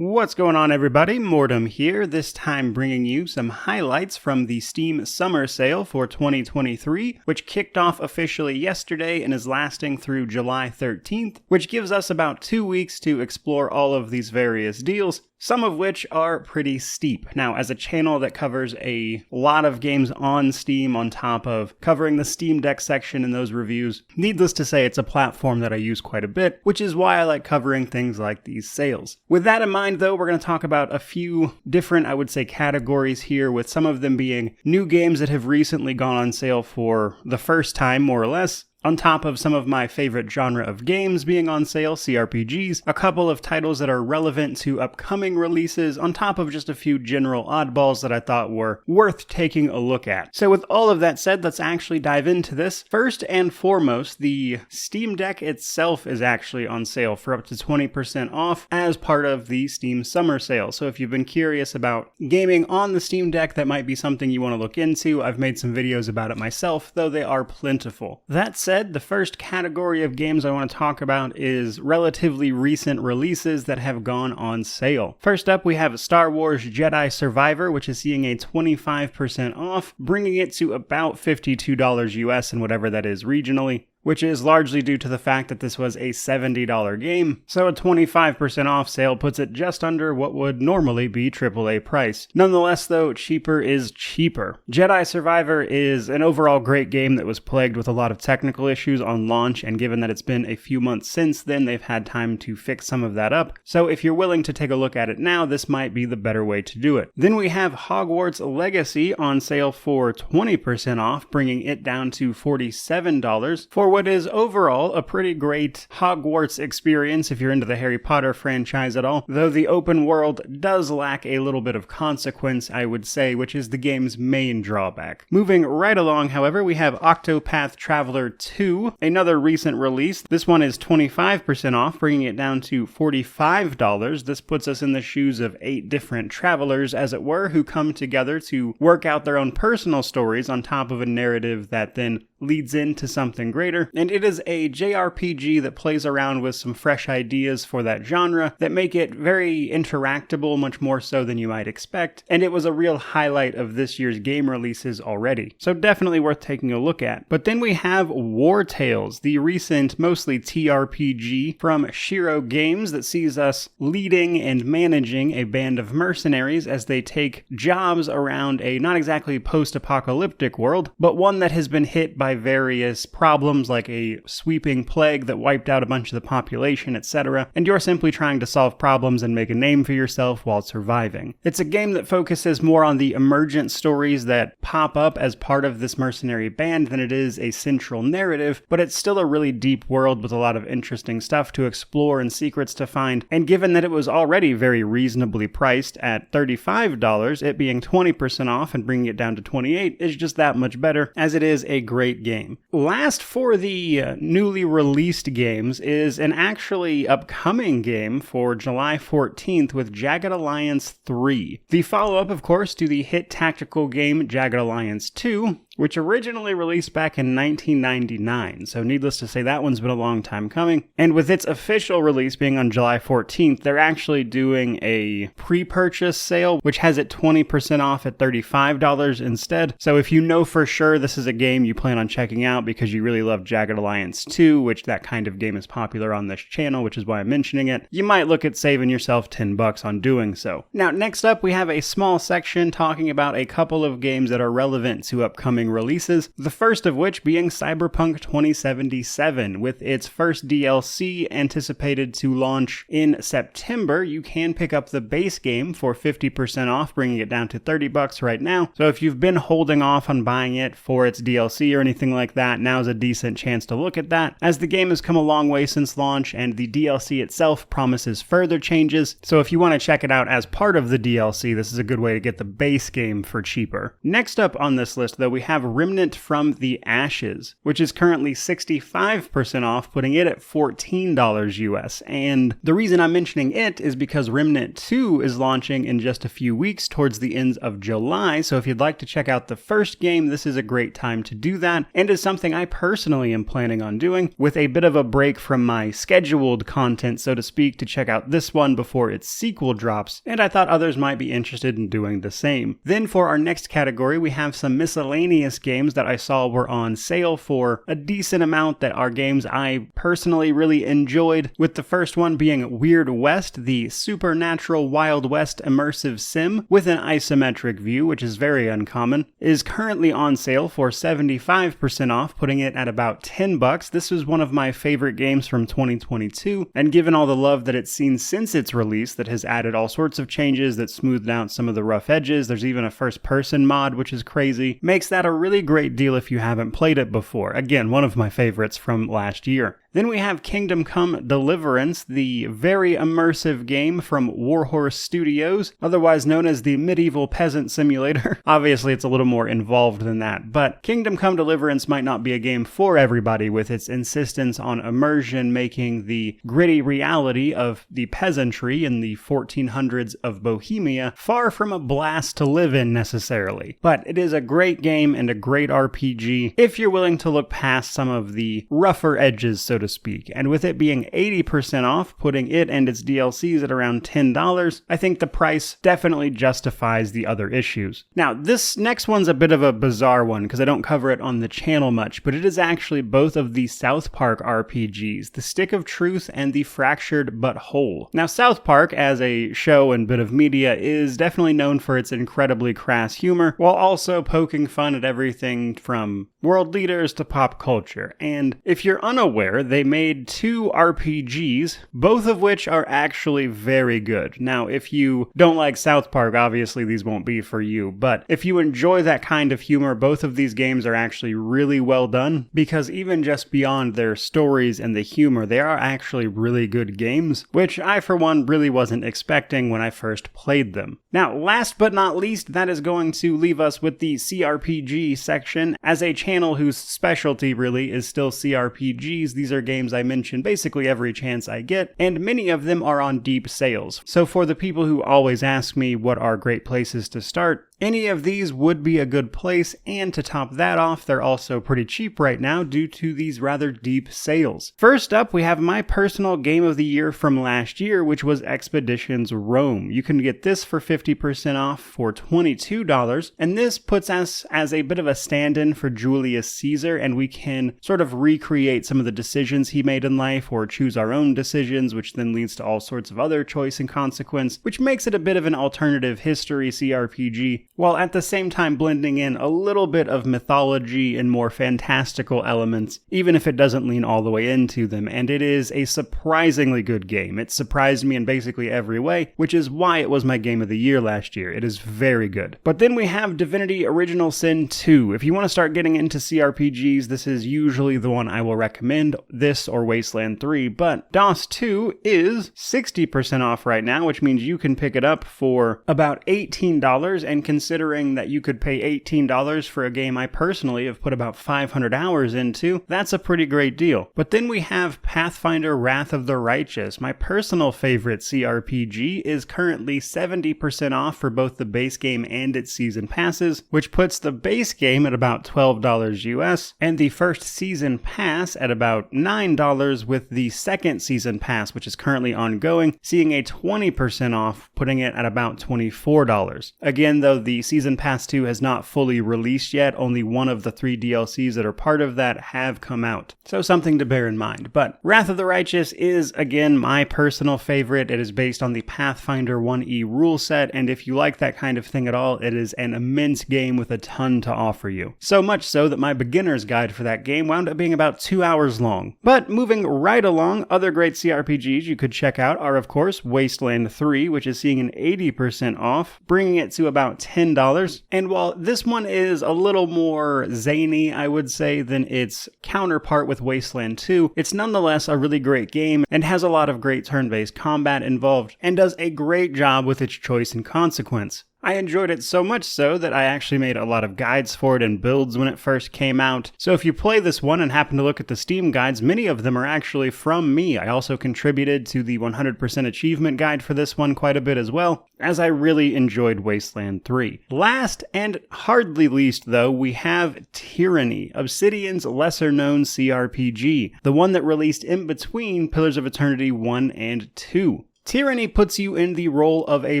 What's going on, everybody? Mortem here, this time bringing you some highlights from the Steam Summer Sale for 2023, which kicked off officially yesterday and is lasting through July 13th, which gives us about 2 weeks to explore all of these various deals, some of which are pretty steep. Now, as a channel that covers a lot of games on Steam on top of covering the Steam Deck section in those reviews, needless to say, it's a platform that I use quite a bit, which is why I like covering things like these sales. With that in mind, though, we're going to talk about a few different, I would say, categories here, with some of them being new games that have recently gone on sale for the first time, more or less, on top of some of my favorite genre of games being on sale, CRPGs, a couple of titles that are relevant to upcoming releases, on top of just a few general oddballs that I thought were worth taking a look at. So with all of that said, let's actually dive into this. First and foremost, the Steam Deck itself is actually on sale for up to 20% off as part of the Steam Summer Sale. So if you've been curious about gaming on the Steam Deck, that might be something you want to look into. I've made some videos about it myself, though they are plentiful. That said, the first category of games I want to talk about is relatively recent releases that have gone on sale. First up, we have Star Wars Jedi Survivor, which is seeing a 25% off, bringing it to about $52 US and whatever that is regionally, which is largely due to the fact that this was a $70 game, so a 25% off sale puts it just under what would normally be AAA price. Nonetheless, though, cheaper is cheaper. Jedi Survivor is an overall great game that was plagued with a lot of technical issues on launch, and given that it's been a few months since then, they've had time to fix some of that up, so if you're willing to take a look at it now, this might be the better way to do it. Then we have Hogwarts Legacy on sale for 20% off, bringing it down to $47 for what is overall a pretty great Hogwarts experience if you're into the Harry Potter franchise at all, though the open world does lack a little bit of consequence, I would say, which is the game's main drawback. Moving right along, however, we have Octopath Traveller 2, another recent release. This one is 25% off, bringing it down to $45. This puts us in the shoes of 8 different travelers, as it were, who come together to work out their own personal stories on top of a narrative that then leads into something greater, and it is a JRPG that plays around with some fresh ideas for that genre that make it very interactable, much more so than you might expect, and it was a real highlight of this year's game releases already, so definitely worth taking a look at. But then we have Wartales, the recent, mostly TRPG from Shiro Games that sees us leading and managing a band of mercenaries as they take jobs around a not exactly post-apocalyptic world, but one that has been hit by various problems like a sweeping plague that wiped out a bunch of the population, etc., and you're simply trying to solve problems and make a name for yourself while surviving. It's a game that focuses more on the emergent stories that pop up as part of this mercenary band than it is a central narrative, but it's still a really deep world with a lot of interesting stuff to explore and secrets to find, and given that it was already very reasonably priced at $35, it being 20% off and bringing it down to $28 is just that much better, as it is a great game. Last for the newly released games is an actually upcoming game for July 14th with Jagged Alliance 3. The follow-up, of course, to the hit tactical game Jagged Alliance 2, which originally released back in 1999, so needless to say that one's been a long time coming. And with its official release being on July 14th, they're actually doing a pre-purchase sale, which has it 20% off at $35 instead. So if you know for sure this is a game you plan on checking out because you really love Jagged Alliance 2, which that kind of game is popular on this channel, which is why I'm mentioning it, you might look at saving yourself $10 on doing so. Now, next up, we have a small section talking about a couple of games that are relevant to upcoming releases, the first of which being Cyberpunk 2077. With its first DLC anticipated to launch in September, you can pick up the base game for 50% off, bringing it down to $30 right now. So if you've been holding off on buying it for its DLC or anything like that, now's a decent chance to look at that, as the game has come a long way since launch and the DLC itself promises further changes. So if you want to check it out as part of the DLC, this is a good way to get the base game for cheaper. Next up on this list, though, we have have Remnant from the Ashes, which is currently 65% off, putting it at $14 US. And the reason I'm mentioning it is because Remnant 2 is launching in just a few weeks towards the end of July, so if you'd like to check out the first game, this is a great time to do that, and is something I personally am planning on doing, with a bit of a break from my scheduled content, so to speak, to check out this one before its sequel drops, and I thought others might be interested in doing the same. Then for our next category, we have some miscellaneous games that I saw were on sale for a decent amount that are games I personally really enjoyed, with the first one being Weird West, the supernatural Wild West immersive sim with an isometric view, which is very uncommon, is currently on sale for 75% off, putting it at about $10. This was one of my favorite games from 2022, and given all the love that it's seen since its release that has added all sorts of changes that smoothed out some of the rough edges, there's even a first-person mod, which is crazy, makes that a really great deal if you haven't played it before. Again, one of my favorites from last year. Then we have Kingdom Come Deliverance, the very immersive game from Warhorse Studios, otherwise known as the Medieval Peasant Simulator. Obviously, it's a little more involved than that, but Kingdom Come Deliverance might not be a game for everybody, with its insistence on immersion making the gritty reality of the peasantry in the 1400s of Bohemia far from a blast to live in necessarily. But it is a great game and a great RPG if you're willing to look past some of the rougher edges, so to speak, and with it being 80% off, putting it and its DLCs at around $10, I think the price definitely justifies the other issues. Now, this next one's a bit of a bizarre one because I don't cover it on the channel much, but it is actually both of the Southpark RPGs, the Stick of Truth and the Fractured But Whole. Now, Southpark, as a show and bit of media, is definitely known for its incredibly crass humor, while also poking fun at everything from world leaders to pop culture. And if you're unaware, they made 2 RPGs, both of which are actually very good. Now, if you don't like South Park, obviously these won't be for you, but if you enjoy that kind of humor, both of these games are actually really well done, because even just beyond their stories and the humor, they are actually really good games, which I, for one, really wasn't expecting when I first played them. Now, last but not least, that is going to leave us with the CRPG section. As a channel whose specialty really is still CRPGs, these are games I mention basically every chance I get, and many of them are on deep sales. So for the people who always ask me what are great places to start, any of these would be a good place, and to top that off, they're also pretty cheap right now due to these rather deep sales. First up, we have my personal game of the year from last year, which was Expeditions Rome. You can get this for 50% off for $22, and this puts us as a bit of a stand-in for Julius Caesar, and we can sort of recreate some of the decisions he made in life, or choose our own decisions, which then leads to all sorts of other choice and consequence, which makes it a bit of an alternative history CRPG, while at the same time blending in a little bit of mythology and more fantastical elements, even if it doesn't lean all the way into them, and it is a surprisingly good game. It surprised me in basically every way, which is why it was my game of the year last year. It is very good. But then we have Divinity Original Sin 2. If you want to start getting into CRPGs, this is usually the one I will recommend, this or Wasteland 3, but DOS 2 is 60% off right now, which means you can pick it up for about $18, and considering that you could pay $18 for a game I personally have put about 500 hours into, that's a pretty great deal. But then we have Pathfinder Wrath of the Righteous. My personal favorite CRPG is currently 70% off for both the base game and its season passes, which puts the base game at about $12 US, and the first season pass at about $9, with the second season pass, which is currently ongoing, seeing a 20% off, putting it at about $24. Again, though, the Season Pass 2 has not fully released yet. Only one of the 3 DLCs that are part of that have come out. So something to bear in mind. But Wrath of the Righteous is, again, my personal favorite. It is based on the Pathfinder 1E rule set, and if you like that kind of thing at all, it is an immense game with a ton to offer you. So much so that my beginner's guide for that game wound up being about 2 hours long. But moving right along, other great CRPGs you could check out are, of course, Wasteland 3, which is seeing an 80% off, bringing it to about $10. And while this one is a little more zany, I would say, than its counterpart with Wasteland 2, it's nonetheless a really great game and has a lot of great turn-based combat involved and does a great job with its choice and consequence. I enjoyed it so much so that I actually made a lot of guides for it and builds when it first came out. So if you play this one and happen to look at the Steam guides, many of them are actually from me. I also contributed to the 100% achievement guide for this one quite a bit as well, as I really enjoyed Wasteland 3. Last and hardly least though, we have Tyranny, Obsidian's lesser-known CRPG, the one that released in between Pillars of Eternity 1 and 2. Tyranny puts you in the role of a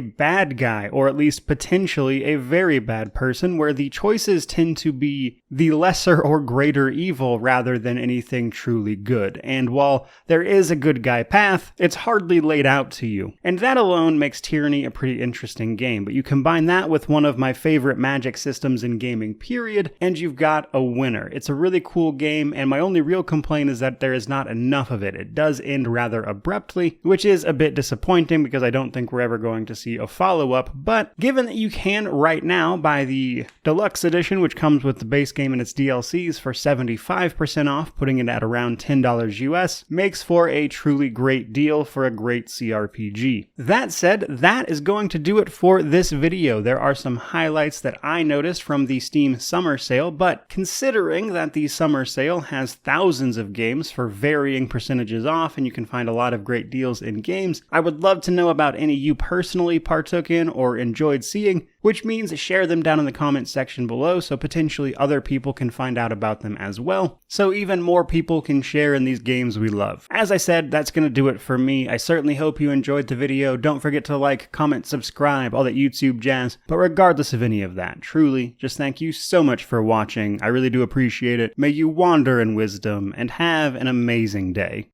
bad guy, or at least potentially a very bad person, where the choices tend to be the lesser or greater evil rather than anything truly good. And while there is a good guy path, it's hardly laid out to you. And that alone makes Tyranny a pretty interesting game, but you combine that with one of my favorite magic systems in gaming period, and you've got a winner. It's a really cool game, and my only real complaint is that there is not enough of it. It does end rather abruptly, which is a bit disappointing because I don't think we're ever going to see a follow-up, but given that you can right now buy the deluxe edition, which comes with the base game and its DLCs for 75% off, putting it at around $10 US, makes for a truly great deal for a great CRPG. That said, that is going to do it for this video. There are some highlights that I noticed from the Steam summer sale, but considering that the summer sale has thousands of games for varying percentages off, and you can find a lot of great deals in games, I would love to know about any you personally partook in or enjoyed seeing, which means share them down in the comments section below so potentially other people can find out about them as well, so even more people can share in these games we love. As I said, that's going to do it for me. I certainly hope you enjoyed the video. Don't forget to like, comment, subscribe, all that YouTube jazz, but regardless of any of that, truly, just thank you so much for watching. I really do appreciate it. May you wander in wisdom and have an amazing day.